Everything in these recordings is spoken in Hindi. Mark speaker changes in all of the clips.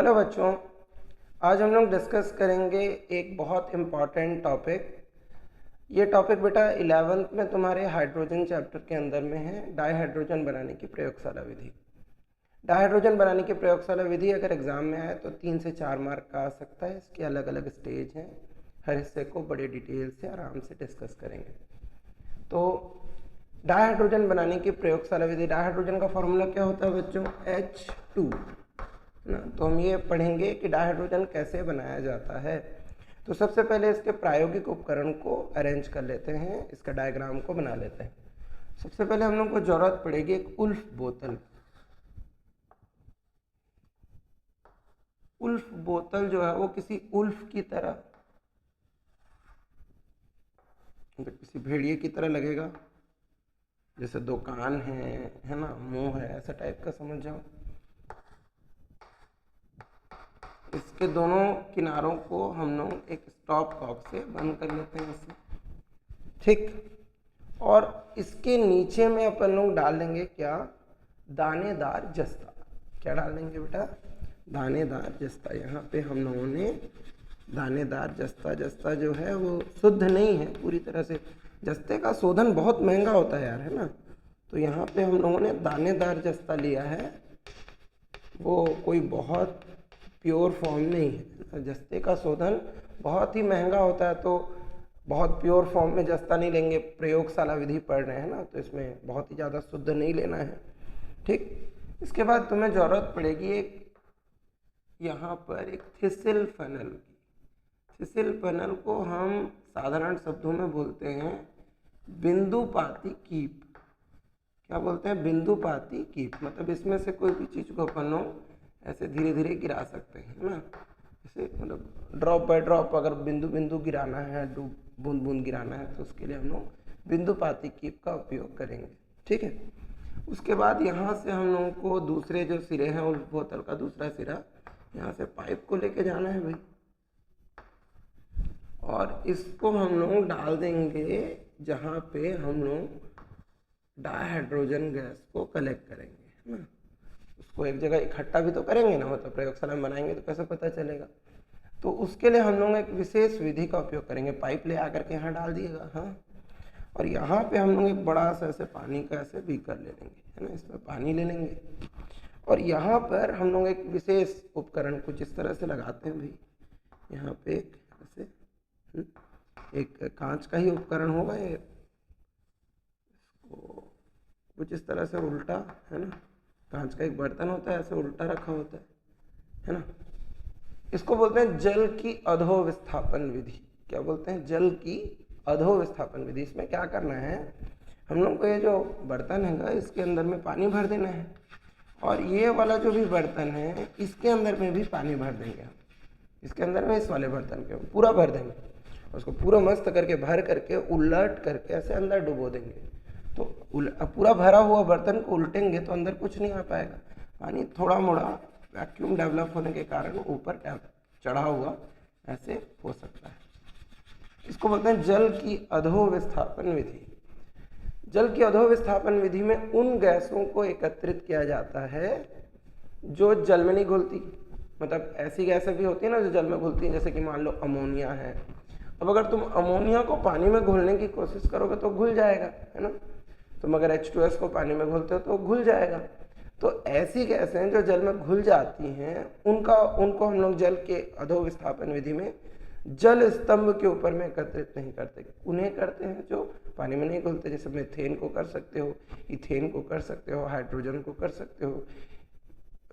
Speaker 1: हेलो बच्चों, आज हम लोग डिस्कस करेंगे एक बहुत इम्पॉर्टेंट टॉपिक। ये टॉपिक बेटा 11th में तुम्हारे हाइड्रोजन चैप्टर के अंदर में है, डाइहाइड्रोजन बनाने की प्रयोगशाला विधि। डाइहाइड्रोजन बनाने की प्रयोगशाला विधि अगर एग्जाम में आए तो 3 से 4 मार्क का आ सकता है। इसके अलग अलग स्टेज हैं, हर हिस्से को बड़े डिटेल से आराम से डिस्कस करेंगे। तो डाइहाइड्रोजन बनाने की प्रयोगशाला विधि, डाइहाइड्रोजन का फॉर्मूला क्या होता है बच्चों? H2 ना। तो हम ये पढ़ेंगे कि डाइहाइड्रोजन कैसे बनाया जाता है। तो सबसे पहले इसके प्रायोगिक उपकरण को अरेंज कर लेते हैं, इसका डायग्राम को बना लेते हैं। सबसे पहले हम लोग को जरूरत पड़ेगी एक उल्फ बोतल। उल्फ बोतल जो है वो किसी उल्फ की तरह, किसी भेड़िए की तरह लगेगा, जैसे दो कान है ना, मुंह है, ऐसा टाइप का समझ जाओ। इसके दोनों किनारों को हम लोग एक स्टॉप कॉक से बंद कर लेते हैं इसे, ठीक। और इसके नीचे में अपन लोग डाल देंगे क्या? दानेदार जस्ता। क्या डाल देंगे बेटा? दानेदार जस्ता। यहाँ पे हम लोगों ने दानेदार जस्ता, जस्ता जो है वो शुद्ध नहीं है पूरी तरह से, जस्ते का शोधन बहुत महंगा होता है यार, है ना। तो यहाँ पे हम लोगों ने दानेदार जस्ता लिया है, वो कोई बहुत प्योर फॉर्म नहीं है। जस्ते का शोधन बहुत ही महंगा होता है, तो बहुत प्योर फॉर्म में जस्ता नहीं लेंगे। प्रयोगशाला विधि पढ़ रहे हैं ना, तो इसमें बहुत ही ज़्यादा शुद्ध नहीं लेना है, ठीक। इसके बाद तुम्हें ज़रूरत पड़ेगी एक, यहाँ पर एक थिसिल फनल की। थिसिल फनल को हम साधारण शब्दों में बोलते हैं बिंदुपाती कीप। क्या बोलते हैं? बिंदुपाती कीप। मतलब इसमें से कोई भी चीज़ को अपन लोग ऐसे धीरे धीरे गिरा सकते हैं ना, जैसे मतलब ड्रॉप बाय ड्रॉप अगर बिंदु बिंदु गिराना है, बूंद बूंद गिराना है, तो उसके लिए हम लोग बिंदुपाती कीप का उपयोग करेंगे, ठीक है। उसके बाद यहाँ से हम लोगों को दूसरे जो सिरे हैं उस बोतल का दूसरा सिरा, यहाँ से पाइप को लेके जाना है भाई, और इसको हम लोग डाल देंगे जहाँ पे हम लोग डाइहाइड्रोजन गैस को कलेक्ट करेंगे, है ना। उसको एक जगह इकट्ठा भी तो करेंगे ना, मतलब प्रयोगशाला में बनाएंगे तो कैसे पता चलेगा। तो उसके लिए हम लोग एक विशेष विधि का उपयोग करेंगे। पाइप ले आकर के यहाँ डाल दिएगा, हाँ, और यहाँ पे हम लोग एक बड़ा सा ऐसे पानी का ऐसे बीकर ले लेंगे, है ना, इसमें पानी ले लेंगे, और यहाँ पर हम लोग एक विशेष उपकरण कुछ इस तरह से लगाते हैं भाई। यहाँ पे एक ऐसे एक कांच का ही उपकरण होगा ये, इसको कुछ इस तरह से उल्टा, है ना, कांच का एक बर्तन होता है ऐसे उल्टा रखा होता है ना। इसको बोलते हैं जल की अधोविस्थापन विधि। क्या बोलते हैं? जल की अधोविस्थापन विधि। इसमें क्या करना है, हम लोग को ये जो बर्तन है ना, इसके अंदर में पानी भर देना है, और ये वाला जो भी बर्तन है इसके अंदर में भी पानी भर देंगे हम। इसके अंदर में इस वाले बर्तन के पूरा भर देंगे, उसको पूरा मस्त करके भर करके उलट करके ऐसे अंदर डुबो देंगे। तो पूरा भरा हुआ बर्तन को उल्टेंगे तो अंदर कुछ नहीं आ पाएगा, पानी थोड़ा मोड़ा वैक्यूम डेवलप होने के कारण ऊपर चढ़ा हुआ ऐसे हो सकता है। इसको बोलते हैं जल की अधोविस्थापन विधि। जल की अधोविस्थापन विधि में उन गैसों को एकत्रित किया जाता है जो जल में नहीं घुलती। मतलब ऐसी गैसें भी होती है ना जो जल में घुलती हैं, जैसे कि मान लो अमोनिया है। अब अगर तुम अमोनिया को पानी में घोलने की कोशिश करोगे तो घुल जाएगा, है ना। तुम अगर H2S को पानी में घोलते हो तो घुल जाएगा। तो ऐसी गैसें जो जल में घुल जाती हैं उनको हम लोग जल के अधोविस्थापन विधि में जल स्तंभ के ऊपर में एकत्रित नहीं करते। उन्हें करते हैं जो पानी में नहीं घुलते, जैसे मीथेन को कर सकते हो, इथेन को कर सकते हो, हाइड्रोजन को कर सकते हो।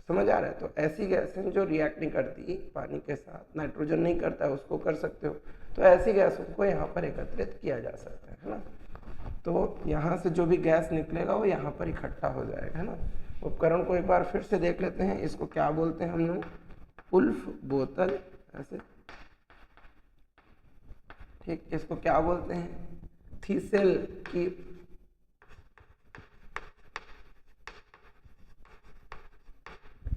Speaker 1: समझ आ रहा है? तो ऐसी गैसें जो रिएक्ट नहीं करती पानी के साथ, नाइट्रोजन नहीं करता है, उसको कर सकते हो। तो ऐसी गैसों को यहाँ पर एकत्रित किया जा सकता है ना। तो यहाँ से जो भी गैस निकलेगा वो यहाँ पर इकट्ठा हो जाएगा, है ना। उपकरण को एक बार फिर से देख लेते हैं। इसको क्या बोलते हैं हम लोग? उल्फ बोतल, ऐसे, ठीक। इसको क्या बोलते हैं? थीसेल की,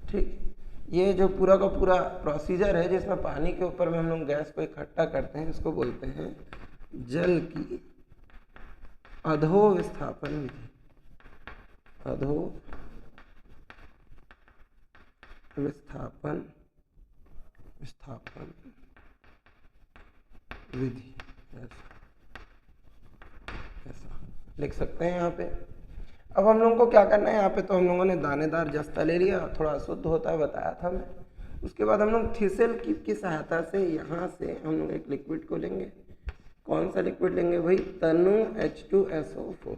Speaker 1: ठीक। ये जो पूरा का पूरा प्रोसीजर है जिसमें पानी के ऊपर में हम लोग गैस को इकट्ठा करते हैं, इसको बोलते हैं जल की अधोविस्थापन विधि। अधोविस्थापन विस्थापन विधि, ऐसा लिख सकते हैं यहाँ पे। अब हम लोगों को क्या करना है, यहाँ पे तो हम लोगों ने दानेदार जस्ता ले लिया, थोड़ा अशुद्ध होता है बताया था मैं। उसके बाद हम लोग थिसेल की सहायता से यहाँ से हम लोग एक लिक्विड को लेंगे। कौन सा लिक्विड लेंगे भाई, तनु H2SO4।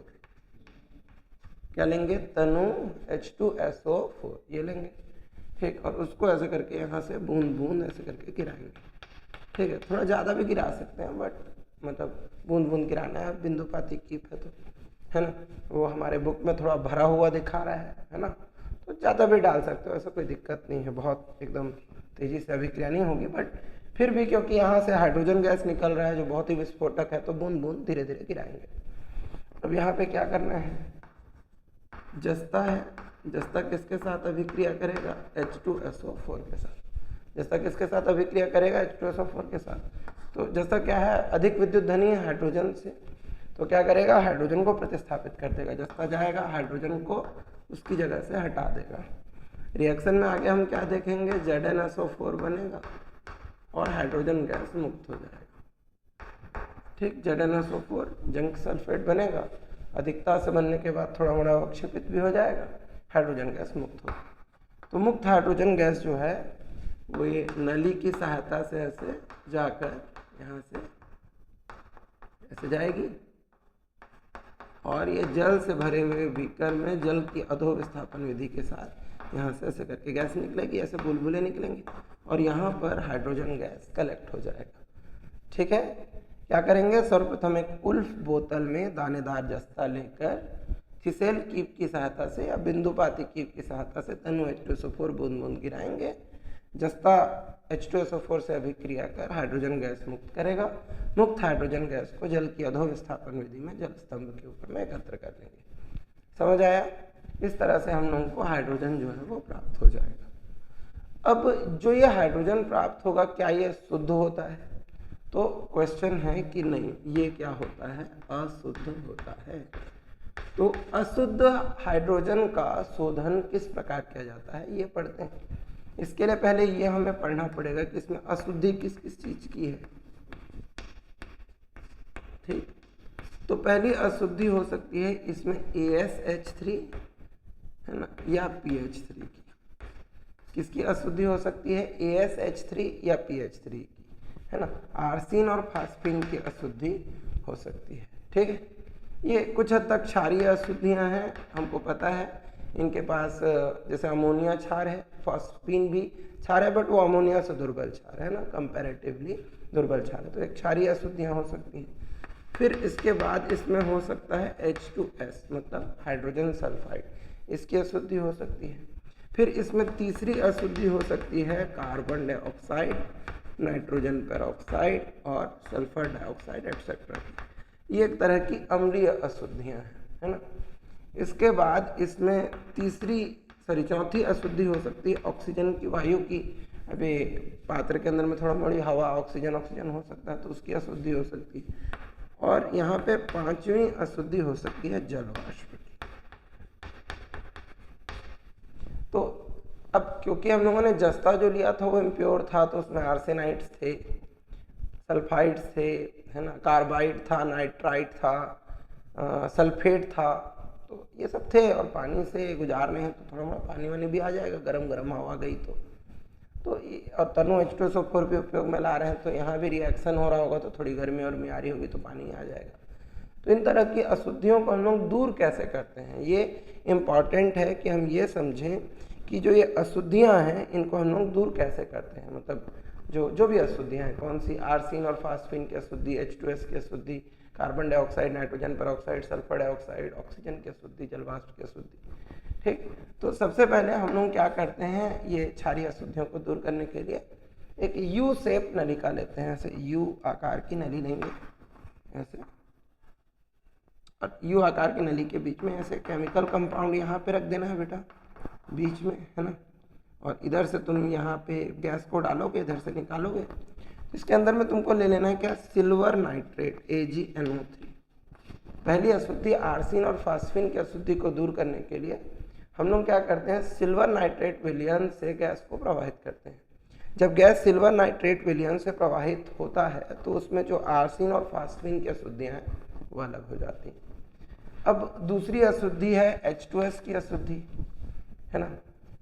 Speaker 1: क्या लेंगे, तनु H2SO4 ये लेंगे, ठीक। और उसको ऐसे करके यहाँ से बूंद बूंद ऐसे करके गिराएंगे, ठीक है। थोड़ा ज़्यादा भी गिरा सकते हैं, बट मतलब बूंद बूंद गिराना है, बिंदुपाती कीप है तो, है ना। वो हमारे बुक में थोड़ा भरा हुआ दिखा रहा है ना, तो ज़्यादा भी डाल सकते हो, ऐसा कोई दिक्कत नहीं है। बहुत एकदम तेज़ी से अभिक्रिया नहीं होगी, बट फिर भी क्योंकि यहाँ से हाइड्रोजन गैस निकल रहा है जो बहुत ही विस्फोटक है, तो बूंद बूंद धीरे धीरे गिराएंगे। अब यहाँ पे क्या करना है, जस्ता है, जस्ता किसके साथ अभिक्रिया करेगा, H2SO4 के साथ। जस्ता किसके साथ अभिक्रिया करेगा, H2SO4 के साथ। तो जस्ता क्या है, अधिक विद्युत धनी है हाइड्रोजन से, तो क्या करेगा, हाइड्रोजन को प्रतिस्थापित कर देगा। जस्ता जाएगा, हाइड्रोजन को उसकी जगह से हटा देगा। रिएक्शन में आगे हम क्या देखेंगे, ZnSO4 बनेगा और हाइड्रोजन गैस मुक्त हो जाएगा, ठीक। ZnSO4 जिंक सल्फेट बनेगा, अधिकता से बनने के बाद थोड़ा मोड़ा अवक्षेपित भी हो जाएगा, हाइड्रोजन गैस मुक्त होगा। तो मुक्त हाइड्रोजन गैस जो है वो ये नली की सहायता से ऐसे जाकर यहाँ से ऐसे जाएगी और ये जल से भरे हुए बीकर में जल की अधोविस्थापन विधि के साथ यहाँ से ऐसे करके गैस निकलेगी, ऐसे बुलबुले निकलेंगी और यहाँ पर हाइड्रोजन गैस कलेक्ट हो जाएगा, ठीक है। क्या करेंगे, सर्वप्रथम एक उल्फ बोतल में दानेदार जस्ता लेकर थिसेल कीप की सहायता से या बिंदुपाती कीप की सहायता से तनु H2SO4 बूंद बूंद गिराएंगे। जस्ता H2SO4 से अभिक्रिया कर हाइड्रोजन गैस मुक्त करेगा। मुक्त हाइड्रोजन गैस को जल की अधोविस्थापन विधि में जल स्तंभ के ऊपर में एकत्र कर लेंगे। समझ आया, इस तरह से हम लोगों को हाइड्रोजन जो है वो प्राप्त हो जाएगा। अब जो ये हाइड्रोजन प्राप्त होगा, क्या ये शुद्ध होता है, तो क्वेश्चन है कि नहीं, ये क्या होता है, अशुद्ध होता है। तो अशुद्ध हाइड्रोजन का शोधन किस प्रकार किया जाता है ये पढ़ते हैं। इसके लिए पहले ये हमें पढ़ना पड़ेगा कि इसमें अशुद्धि किस किस चीज की है, ठीक। तो पहली अशुद्धि हो सकती है इसमें ASH3 है ना, या PH3 की। किसकी अशुद्धि हो सकती है, ASH3 या PH3 की, है ना। आर्सिन और फास्फिन की अशुद्धि हो सकती है, ठीक है। ये कुछ हद तक क्षारीय अशुद्धियां हैं, हमको पता है। इनके पास जैसे अमोनिया क्षार है, फास्फिन भी क्षार है, बट वो अमोनिया से दुर्बल क्षार है ना, कंपैरेटिवली दुर्बल क्षार है, तो एक क्षारीय अशुद्धियां हो सकती हैं। फिर इसके बाद इसमें हो सकता है H2S मतलब हाइड्रोजन सल्फाइड, इसकी अशुद्धि हो सकती है। फिर इसमें तीसरी अशुद्धि हो सकती है कार्बन डाइऑक्साइड, नाइट्रोजन पेरोक्साइड और सल्फर डाइऑक्साइड एक्सेट्रा की। ये एक तरह की अम्लीय अशुद्धियां हैं, है ना। इसके बाद इसमें चौथी अशुद्धि हो सकती है ऑक्सीजन की वायु की। अभी पात्र के अंदर में थोड़ा मोड़ी हवा ऑक्सीजन हो सकता है, तो उसकी अशुद्धि हो सकती है। और यहाँ पे पांचवी अशुद्धि हो सकती है जल वाष्प की। तो अब क्योंकि हम लोगों ने जस्ता जो लिया था वो इम्प्योर था, तो उसमें आर्सेनाइड्स थे, सल्फाइड्स थे, है ना, कार्बाइड था, नाइट्राइट था, सल्फेट था, तो ये सब थे। और पानी से गुजारने हैं तो थोड़ा मोड़ा पानी वानी भी आ जाएगा, गरम गरम हवा गई तो और तनु H2SO4 भी उपयोग में ला रहे हैं, तो यहाँ भी रिएक्शन हो रहा होगा तो थोड़ी गर्मी और आ रही होगी तो पानी आ जाएगा। तो इन तरह की अशुद्धियों को हम लोग दूर कैसे करते हैं, ये इम्पॉर्टेंट है कि हम ये समझें कि जो ये अशुद्धियाँ हैं इनको हम लोग दूर कैसे करते हैं। मतलब जो भी अशुद्धियाँ हैं, कौन सी, आर्सिन और फास्फिन की अशुद्धि, H2S की अशुद्धि, carbon dioxide, nitrogen peroxide, sulphur dioxide, oxygen की अशुद्धि, जल वाष्प की अशुद्धि, ठीक। तो सबसे पहले हम लोग क्या करते हैं, ये क्षारीय अशुद्धियों को दूर करने के लिए एक यू शेप नलिका लेते हैं। ऐसे यू आकार की नली लेंगे ऐसे, और यू आकार की नली के बीच में ऐसे केमिकल कंपाउंड यहाँ पे रख देना है बेटा, बीच में, है ना। और इधर से तुम यहाँ पे गैस को डालोगे, इधर से निकालोगे। इसके अंदर में तुमको ले लेना है क्या, सिल्वर नाइट्रेट AgNO3। पहली अशुद्धि आर्सिन और फास्फिन की अशुद्धि को दूर करने के लिए हम लोग क्या करते हैं, सिल्वर नाइट्रेट विलयन से गैस को प्रवाहित करते हैं। जब गैस सिल्वर नाइट्रेट विलयन से प्रवाहित होता है तो उसमें जो आर्सिन और फास्फिन की अशुद्धियाँ हैं वो अलग हो जाती हैं। अब दूसरी अशुद्धि है H2S की अशुद्धि, है ना।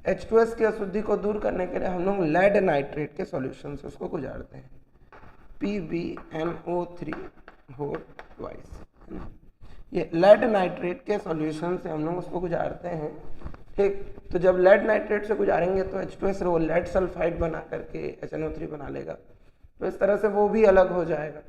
Speaker 1: H2S की अशुद्धि को दूर करने के लिए हम लोग लेड नाइट्रेट के सॉल्यूशन से उसको गुजारते हैं, PbNO3 होल ट्वाइस, है ना। ये लेड नाइट्रेट के सॉल्यूशन से हम लोग उसको गुजारते हैं, ठीक। तो जब लेड नाइट्रेट से गुजारेंगे तो H2S वो लेड सल्फाइड बना करके HNO3 बना लेगा, तो इस तरह से वो भी अलग हो जाएगा।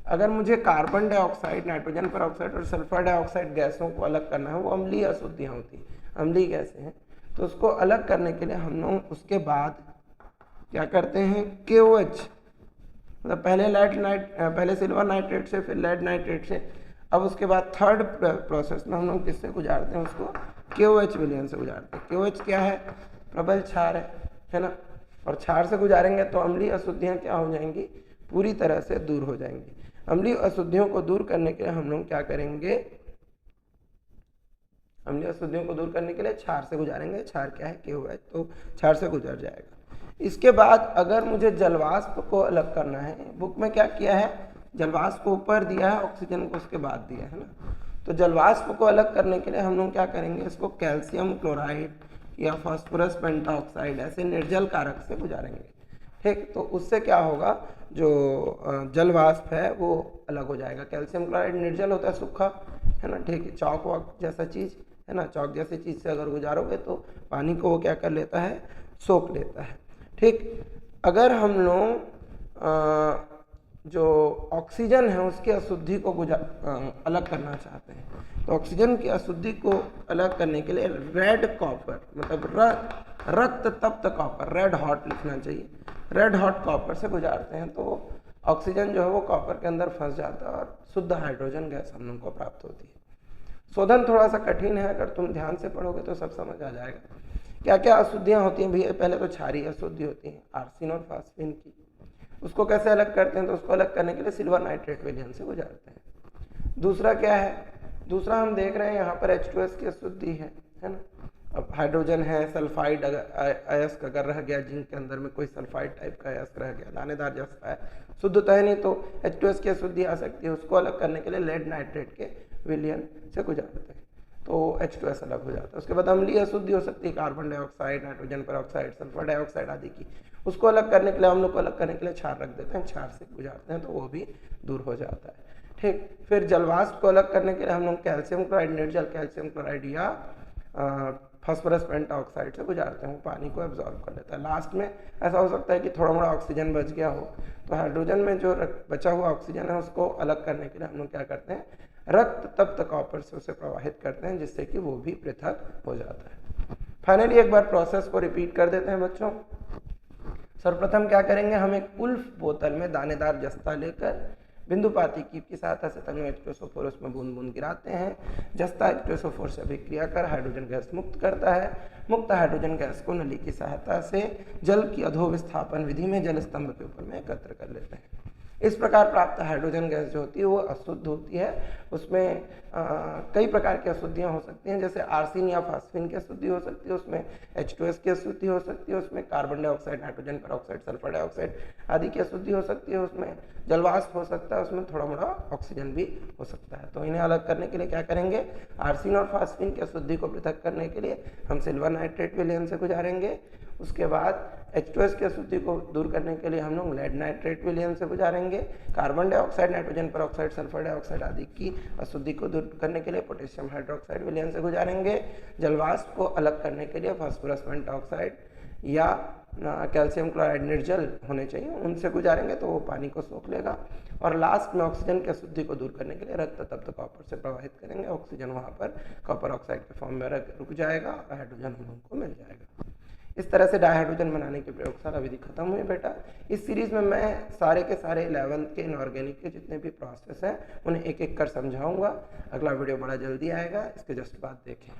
Speaker 1: अगर मुझे कार्बन डाइऑक्साइड, नाइट्रोजन पेरोक्साइड और सल्फर डाइऑक्साइड गैसों को अलग करना है, वो अम्लीय अशुद्धियाँ होती हैं, अम्लीय गैसें हैं, तो उसको अलग करने के लिए हम लोग उसके बाद क्या करते हैं, KOH, मतलब पहले सिल्वर नाइट्रेट से, फिर लेड नाइट्रेट से, अब उसके बाद थर्ड प्रोसेस में हम लोग किससे गुजारते हैं, उसको KOH विलयन से गुजारते हैं। KOH क्या है, प्रबल क्षार है ना, और क्षार से गुजारेंगे तो अम्लीय अशुद्धियाँ क्या हो जाएंगी, पूरी तरह से दूर हो जाएंगी। अम्लीय अशुद्धियों को दूर करने के लिए हम लोग क्या करेंगे, अम्लीय अशुद्धियों को दूर करने के लिए क्षार से गुजारेंगे। क्षार क्या है, KOH, तो क्षार से गुजर जाएगा। इसके बाद अगर मुझे जलवाष्प को अलग करना है, बुक में क्या किया है, जलवाष्प को ऊपर दिया है, ऑक्सीजन को उसके बाद दिया है ना। तो जलवाष्प को अलग करने के लिए हम लोग क्या करेंगे, इसको कैल्शियम क्लोराइड या फास्फोरस पेंटाऑक्साइड ऐसे निर्जल कारक से गुजारेंगे, ठीक। तो उससे क्या होगा, जो जलवाष्प है वो अलग हो जाएगा। कैल्शियम क्लोराइड निर्जल होता है, सूखा, है ना, ठीक है, चौक वॉक जैसा चीज़, है ना, चौक जैसी चीज़ से अगर गुजारोगे तो पानी को वो क्या कर लेता है, सोख लेता है, ठीक। अगर हम लोग जो ऑक्सीजन है उसकी अशुद्धि को अलग करना चाहते हैं, तो ऑक्सीजन की अशुद्धि को अलग करने के लिए रेड कॉपर, मतलब रक्त तप्त कॉपर, रेड हॉट लिखना चाहिए, रेड हॉट कॉपर से गुजारते हैं, तो ऑक्सीजन जो है वो कॉपर के अंदर फंस जाता है और शुद्ध हाइड्रोजन गैस हम लोग को प्राप्त होती है। शोधन थोड़ा सा कठिन है, अगर तुम ध्यान से पढ़ोगे तो सब समझ आ जाएगा। क्या क्या अशुद्धियाँ होती हैं भैया, पहले तो क्षारीय अशुद्धि होती है, आर्सिन और फास्फिन की, उसको कैसे अलग करते हैं, तो उसको अलग करने के लिए सिल्वर नाइट्रेट विलयन से गुजारते हैं। दूसरा क्या है, दूसरा हम देख रहे हैं यहाँ पर H2S की अशुद्धि है ना। अब हाइड्रोजन है, सल्फाइड अयस्क अगर रह गया, जिंक के अंदर में कोई सल्फाइड टाइप का अयस्क रह गया, दानेदार जस्ता है, शुद्ध तो है नहीं, तो H2S की अशुद्धि आ सकती है, उसको अलग करने के लिए लेड नाइट्रेट के विलयन से गुजारते हैं, तो H2S अलग हो जाता है। उसके बाद अम्लीय अशुद्धि हो सकती है, carbon dioxide, nitrogen peroxide, sulphur dioxide आदि की, उसको अलग करने के लिए हम लोग को अलग करने के लिए क्षार रख देते हैं, क्षार से गुजारते हैं, तो वो भी दूर हो जाता है, ठीक। फिर जलवाष्प को अलग करने के लिए हम लोग कैल्शियम क्लोराइड, निर्जल कैल्शियम क्लोराइड या फास्फोरस पेंटाऑक्साइड से गुजारते हैं, वो पानी को एब्जॉर्ब कर लेता है। लास्ट में ऐसा हो सकता है कि थोड़ा मोड़ा ऑक्सीजन बच गया हो, तो हाइड्रोजन में जो बचा हुआ ऑक्सीजन है उसको अलग करने के लिए हम लोग क्या करते हैं, रक्त तप्त कॉपर से उसे प्रवाहित करते हैं, जिससे कि वो भी पृथक हो जाता है। फाइनली एक बार प्रोसेस को रिपीट कर देते हैं बच्चों। सर्वप्रथम क्या करेंगे, हम एक उल्फ बोतल में दानेदार जस्ता लेकर बिंदुपाती कीप की सहायता से तनु H2SO4 उसमें बूंद बूंद गिराते हैं। जस्ता H2SO4 से अभिक्रिया कर हाइड्रोजन गैस मुक्त करता है। मुक्त हाइड्रोजन गैस को नली की सहायता से जल की अधोविस्थापन विधि में जल स्तंभ के ऊपर में एकत्र कर लेते हैं। इस प्रकार प्राप्त हाइड्रोजन गैस जो होती है वो अशुद्ध होती है। उसमें कई प्रकार की अशुद्धियाँ हो सकती हैं, जैसे आर्सिन या फास्फिन की अशुद्धि हो सकती है, उसमें H2S की अशुद्धि हो सकती है, उसमें carbon dioxide, nitrogen peroxide, sulphur dioxide आदि की अशुद्धि हो सकती है, उसमें जलवाष्प हो सकता है, उसमें थोड़ा मोड़ा ऑक्सीजन भी हो सकता है। तो इन्हें अलग करने के लिए क्या करेंगे, आर्सिन और फास्फिन की अशुद्धि को पृथक करने के लिए हम सिल्वर नाइट्रेट विलयन से गुजारेंगे। उसके बाद H2S की अशुद्धि को दूर करने के लिए हम लोग लेड नाइट्रेट विलयन से गुजारेंगे। Carbon dioxide, nitrogen peroxide, sulphur dioxide आदि की अशुद्धि को दूर करने के लिए पोटेशियम हाइड्रोक्साइड विलयन से गुजारेंगे। जलवाष्प को अलग करने के लिए फास्फोरस पेंटाऑक्साइड या कैल्शियम क्लोराइड निर्जल होने चाहिए, उनसे गुजारेंगे तो वो पानी को सोख लेगा। और लास्ट में ऑक्सीजन की अशुद्धि को दूर करने के लिए रक्त तप्त कॉपर से प्रवाहित करेंगे। ऑक्सीजन वहाँ पर कॉपर ऑक्साइड के फॉर्म में रुक जाएगा और हाइड्रोजन हम लोगों को मिल जाएगा। इस तरह से डाइहाइड्रोजन बनाने की प्रयोगशाला विधि खत्म हुई बेटा। इस सीरीज में मैं सारे के सारे 11th के इनऑर्गेनिक के जितने भी प्रोसेस हैं उन्हें एक एक कर समझाऊंगा। अगला वीडियो बड़ा जल्दी आएगा, इसके जस्ट बाद देखें।